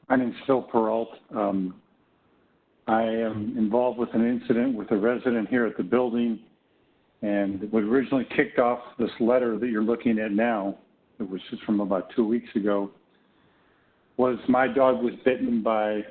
My name's Phil Peralt. I am involved with an incident with a resident here at the building, and what originally kicked off this letter that you're looking at now, which is from about 2 weeks ago, was my dog was bitten by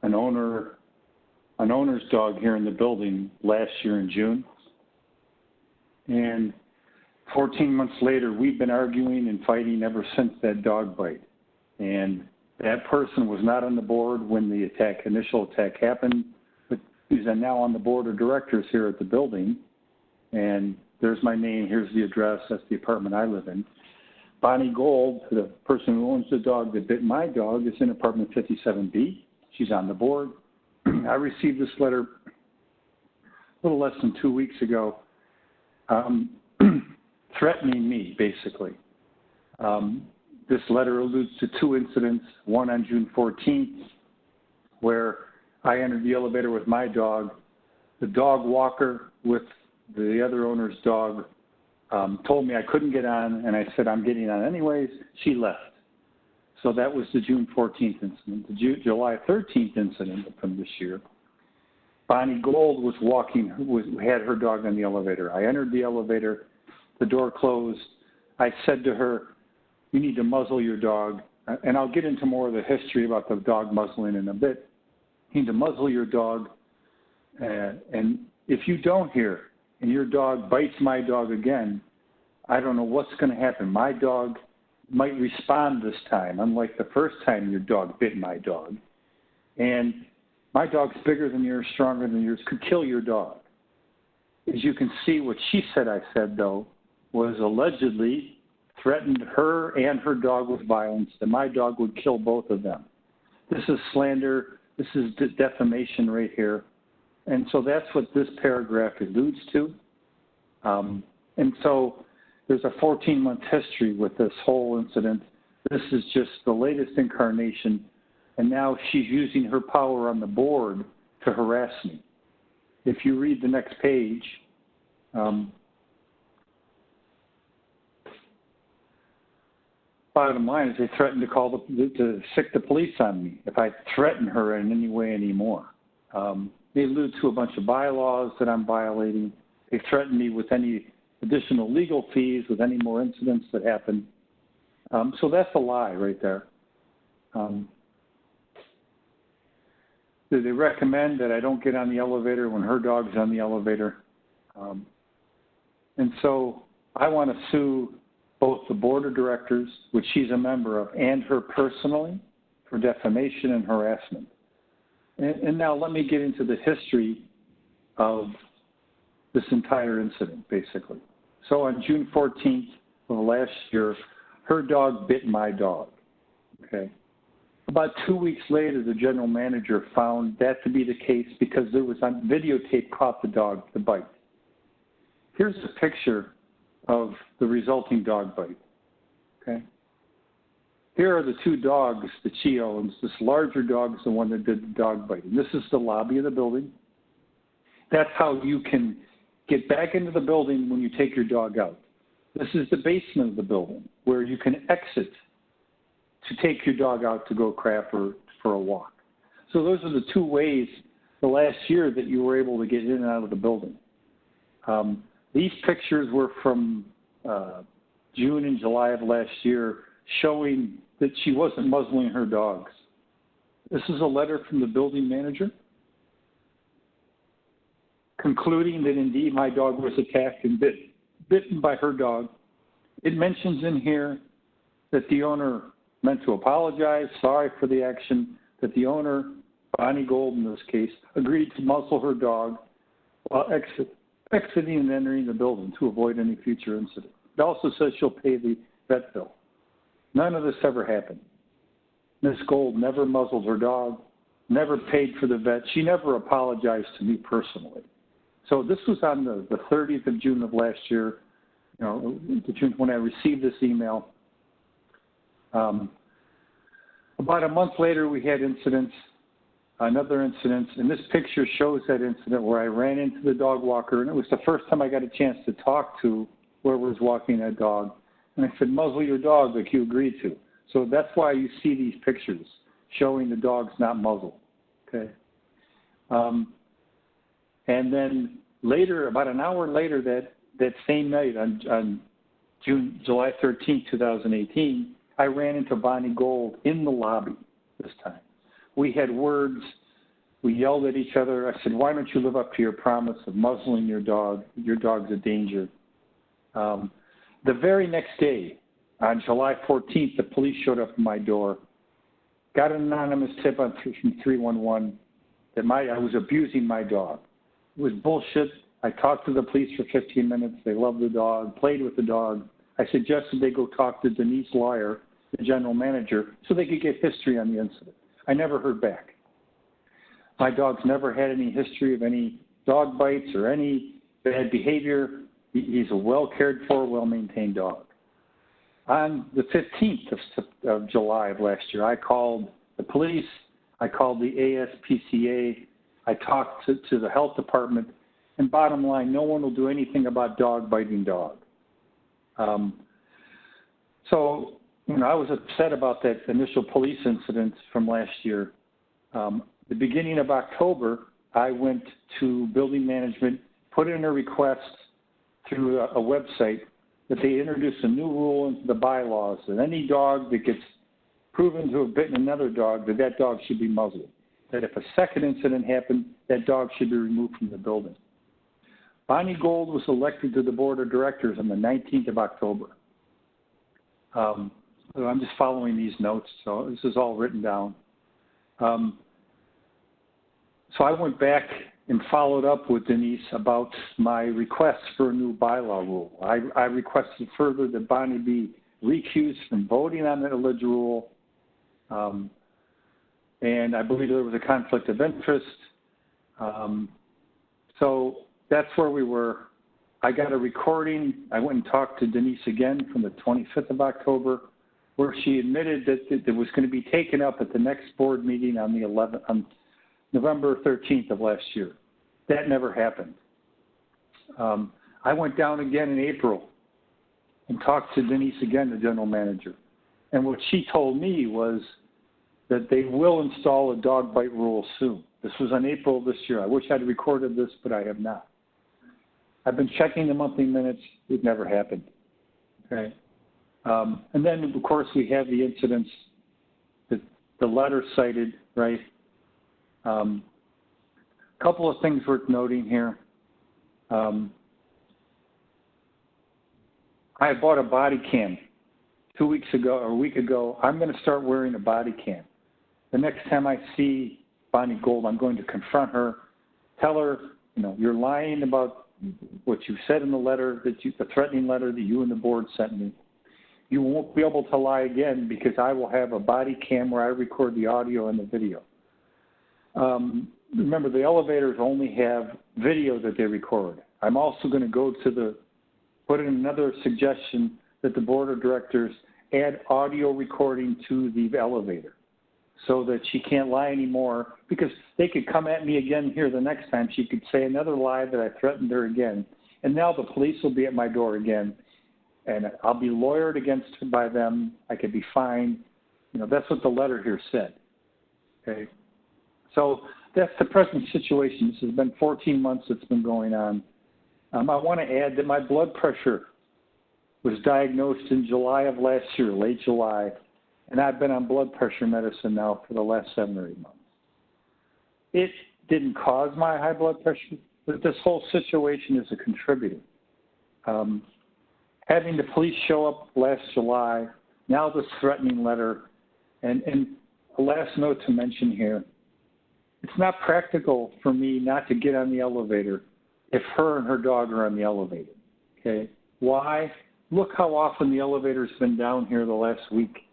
an owner's dog here in the building last year in June. And 14 months later, we've been arguing and fighting ever since that dog bite. And that person was not on the board when the initial attack happened, but he's now on the board of directors here at the building. And there's my name, here's the address, that's the apartment I live in. Bonnie Gold, the person who owns the dog that bit my dog, is in apartment 57B. She's on the board. I received this letter a little less than 2 weeks ago, threatening me, basically. This letter alludes to two incidents, one on June 14th, where I entered the elevator with my dog. The dog walker with the other owner's dog told me I couldn't get on, and I said, I'm getting on anyways. She left. So that was the June 14th incident. The July 13th incident from this year, Bonnie Gold was had her dog on the elevator. I entered the elevator. The door closed. I said to her, you need to muzzle your dog. And I'll get into more of the history about the dog muzzling in a bit. You need to muzzle your dog. And if you don't hear and your dog bites my dog again, I don't know what's going to happen. My dog might respond this time, unlike the first time your dog bit my dog. And my dog's bigger than yours, stronger than yours, could kill your dog. As you can see, what she said I said, though, was allegedly threatened her and her dog with violence, that my dog would kill both of them. This is slander. This is defamation right here. And so that's what this paragraph alludes to. And so there's a 14-month history with this whole incident. This is just the latest incarnation. And now she's using her power on the board to harass me. If you read the next page, bottom line is they threatened to sick the police on me if I threaten her in any way anymore. They allude to a bunch of bylaws that I'm violating. They threatened me with any additional legal fees, with any more incidents that happen. So that's a lie right there. They recommend that I don't get on the elevator when her dog's on the elevator. And so I want to sue both the board of directors, which she's a member of, and her personally for defamation and harassment. And now let me get into the history of this entire incident, basically. So on June 14th of last year, her dog bit my dog, okay? About 2 weeks later, the general manager found that to be the case because there was on videotape caught the dog, the bite. Here's a picture of the resulting dog bite, okay? Here are the two dogs that she owns. This larger dog is the one that did the dog bite. And this is the lobby of the building. That's how you can get back into the building when you take your dog out. This is the basement of the building where you can exit to take your dog out to go crap or for a walk. So those are the two ways the last year that you were able to get in and out of the building. These pictures were from June and July of last year showing that she wasn't muzzling her dogs. This is a letter from the building manager concluding that indeed my dog was attacked and bitten by her dog. It mentions in here that the owner meant to apologize, sorry for the action, that the owner, Bonnie Gold in this case, agreed to muzzle her dog while exiting and entering the building to avoid any future incident. It also says she'll pay the vet bill. None of this ever happened. Ms. Gold never muzzled her dog, never paid for the vet. She never apologized to me personally. So this was on the 30th of June of last year, when I received this email. About a month later, we had another incident, and this picture shows that incident where I ran into the dog walker, and it was the first time I got a chance to talk to whoever was walking that dog. And I said, muzzle your dog like you agreed to. So that's why you see these pictures showing the dog's not muzzled, okay? And then later, about an hour later that same night on July 13th, 2018, I ran into Bonnie Gold in the lobby this time. We had words. We yelled at each other. I said, why don't you live up to your promise of muzzling your dog? Your dog's a danger. The very next day, on July 14th, the police showed up at my door, got an anonymous tip from 311 that I was abusing my dog. It was bullshit. I talked to the police for 15 minutes. They loved the dog, played with the dog. I suggested they go talk to Denise Lyer, the general manager, so they could get history on the incident. I never heard back. My dog's never had any history of any dog bites or any bad behavior. He's a well cared for, well-maintained dog. On the 15th of July of last year, I called the police. I called the ASPCA. I talked to the health department. And bottom line, no one will do anything about dog biting dog. So, I was upset about that initial police incident from last year. The beginning of October, I went to building management, put in a request through a website that they introduce a new rule into the bylaws that any dog that gets proven to have bitten another dog, that dog should be muzzled. That if a second incident happened, that dog should be removed from the building. Bonnie Gold was elected to the board of directors on the 19th of October. I'm just following these notes, so this is all written down. So I went back and followed up with Denise about my request for a new bylaw rule. I requested further that Bonnie be recused from voting on the alleged rule, and I believe there was a conflict of interest. So that's where we were. I got a recording. I went and talked to Denise again from the 25th of October, where she admitted that it was going to be taken up at the next board meeting on November 13th of last year. That never happened. I went down again in April and talked to Denise again, the general manager. And what she told me was that they will install a dog bite rule soon. This was in April of this year. I wish I'd recorded this, but I have not. I've been checking the monthly minutes. It never happened. Okay. And then, of course, we have the incidents that the letter cited, right? Couple of things worth noting here. I bought a body cam 2 weeks ago or a week ago. I'm going to start wearing a body cam. The next time I see Bonnie Gold, I'm going to confront her, tell her, you're lying about what you said in the letter, the threatening letter that you and the board sent me. You won't be able to lie again because I will have a body cam where I record the audio and the video. Remember, the elevators only have video that they record. I'm also going to put in another suggestion that the board of directors add audio recording to the elevator so that she can't lie anymore, because they could come at me again here the next time. She could say another lie that I threatened her again. And now the police will be at my door again, and I'll be lawyered against by them. I could be fined. That's what the letter here said. Okay. So that's the present situation. This has been 14 months it's been going on. I want to add that my blood pressure was diagnosed in July of last year, late July, and I've been on blood pressure medicine now for the last 7 or 8 months. It didn't cause my high blood pressure, but this whole situation is a contributor. Having the police show up last July, now this threatening letter, and a last note to mention here, it's not practical for me not to get on the elevator if her and her dog are on the elevator, okay? Why? Look how often the elevator's been down here the last week.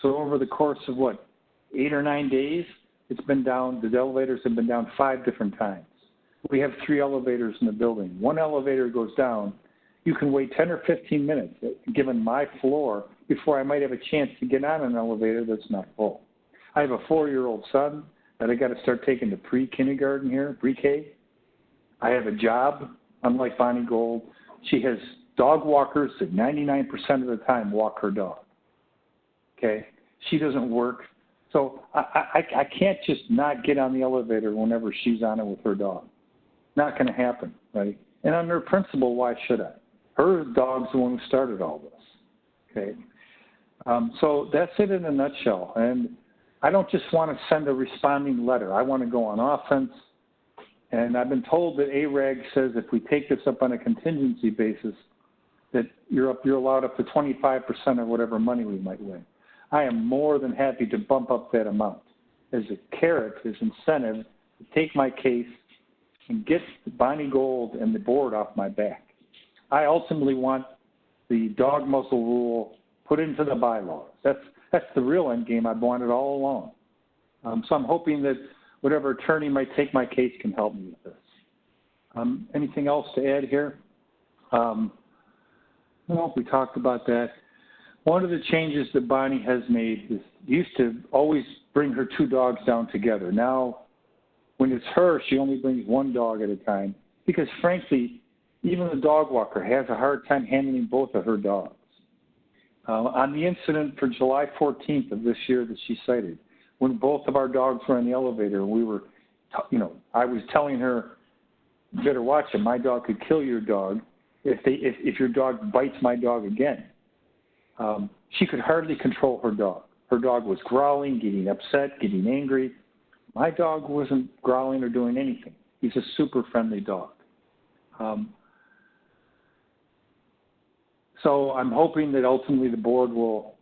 So over the course of, 8 or 9 days, it's been down, the elevators have been down 5 different times. We have 3 elevators in the building. One elevator goes down. You can wait 10 or 15 minutes, given my floor, before I might have a chance to get on an elevator that's not full. I have a 4-year-old son that I got to start taking to pre-kindergarten here, pre-K. I have a job, unlike Bonnie Gold. She has dog walkers that 99% of the time walk her dog. okay? She doesn't work. So I can't just not get on the elevator whenever she's on it with her dog. Not going to happen, right? And under principle, why should I? Her dog's the one who started all this, okay? So that's it in a nutshell. And I don't just want to send a responding letter. I want to go on offense. And I've been told that ARAG says if we take this up on a contingency basis, that you're allowed up to 25% of whatever money we might win. I am more than happy to bump up that amount as a carrot, as incentive, to take my case and get Bonnie Gold and the board off my back. I ultimately want the dog muzzle rule put into the bylaws. That's the real end game I've wanted all along. So I'm hoping that whatever attorney might take my case can help me with this. Anything else to add here? No, we talked about that. One of the changes that Bonnie has made is used to always bring her two dogs down together. Now, when it's her, she only brings one dog at a time because, frankly, even the dog walker has a hard time handling both of her dogs. On the incident for July 14th of this year that she cited, when both of our dogs were in the elevator, we were, I was telling her, you better watch it. My dog could kill your dog if your dog bites my dog again. She could hardly control her dog. Her dog was growling, getting upset, getting angry. My dog wasn't growling or doing anything. He's a super friendly dog. So I'm hoping that ultimately the board will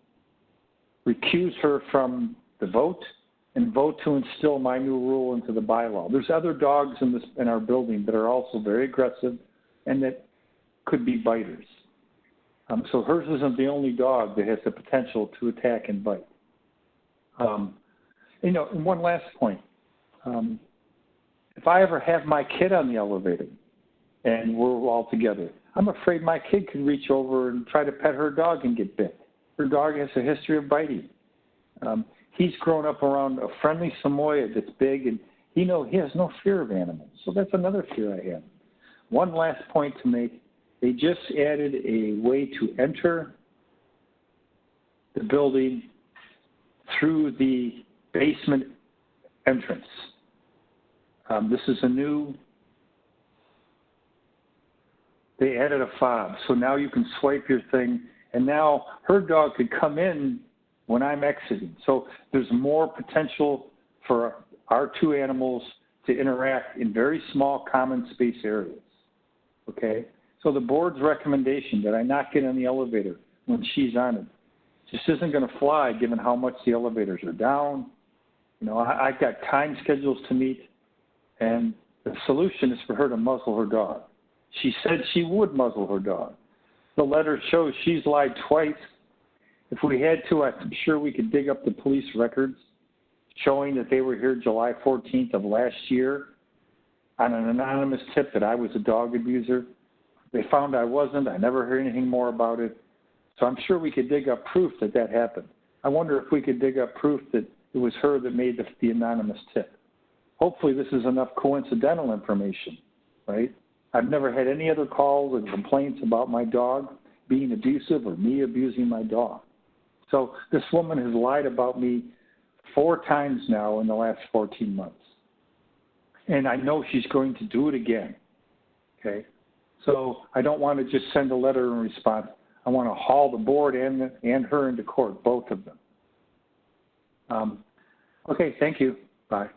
recuse her from the vote and vote to instill my new rule into the bylaw. There's other dogs in our building that are also very aggressive and that could be biters. So hers isn't the only dog that has the potential to attack and bite. And one last point. If I ever have my kid on the elevator and we're all together, I'm afraid my kid could reach over and try to pet her dog and get bit. Her dog has a history of biting. He's grown up around a friendly Samoyed that's big, and he has no fear of animals. So that's another fear I have. One last point to make. They just added a way to enter the building through the basement entrance. This is they added a fob. So now you can swipe your thing, and now her dog could come in when I'm exiting. So there's more potential for our two animals to interact in very small common space areas, okay? So the board's recommendation that I not get on the elevator when she's on it just isn't going to fly given how much the elevators are down. I've got time schedules to meet, and the solution is for her to muzzle her dog. She said she would muzzle her dog. The letter shows she's lied twice. If we had to, I'm sure we could dig up the police records showing that they were here July 14th of last year on an anonymous tip that I was a dog abuser. They found I wasn't. I never heard anything more about it. So I'm sure we could dig up proof that happened. I wonder if we could dig up proof that it was her that made the anonymous tip. Hopefully this is enough coincidental information, right? I've never had any other calls and complaints about my dog being abusive or me abusing my dog. So this woman has lied about me 4 times now in the last 14 months. And I know she's going to do it again, okay? So I don't want to just send a letter in response. I want to haul the board and her into court, both of them. Okay, thank you. Bye.